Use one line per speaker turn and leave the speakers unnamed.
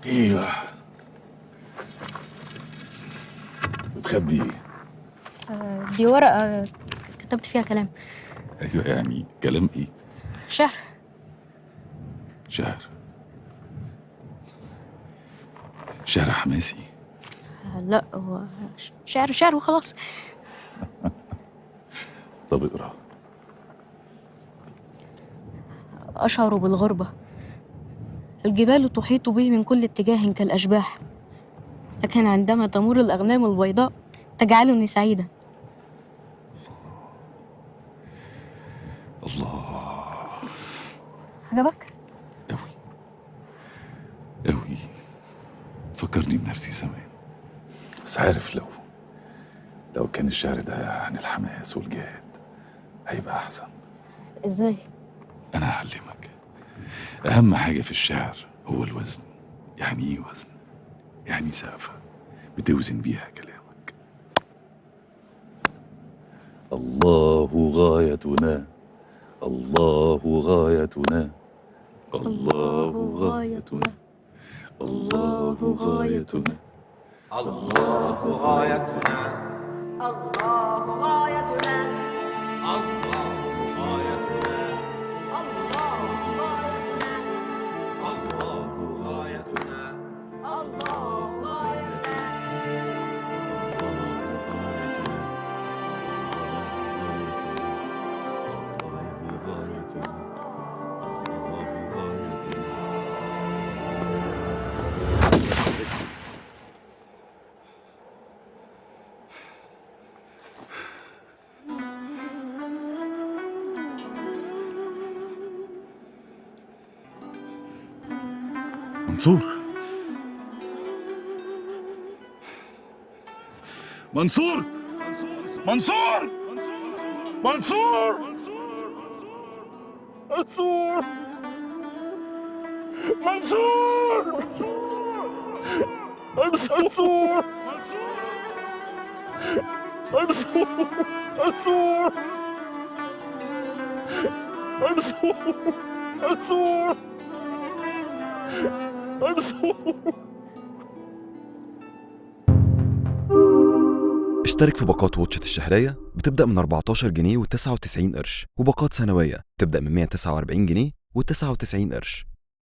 ايوه. بتخبي ايه؟
دي ورقة كتبت فيها كلام.
ايوه، يعني كلام ايه؟
شعر.
شعر؟ شعر حماسي؟
لا، هو شعر وخلاص.
طب اقرا.
أشعر بالغربة، الجبال تحيط بي من كل اتجاه كالأشباح، لكن عندما تمر الأغنام البيضاء تجعلني سعيدا.
الله.
عجبك؟
أوي أوي. تفكرني بنفسي زمان، بس عارف لو كان الشعر ده عن الحماس والجهاد هيبقى أحسن.
إزاي؟
أنا هعلمك. أهم حاجة في الشعر هو الوزن. يعني إيه وزن؟ يعني سقفة بتوزن بيها كلامك. الله غايتنا، الله غايتنا، الله غايتنا، الله غايتنا،
الله غايتنا،
الله غايتنا،
الله غايتنا،
الله غايتنا،
الله غايتنا،
الله غايتنا.
منصور، منصور، منصور، منصور، منصور، منصور، منصور، منصور، منصور، منصور.
اشترك في باقات واتشت الشهرية بتبدأ من 14 جنيه و99 قرش، وباقات سنوية بتبدأ من 149 جنيه و99 قرش.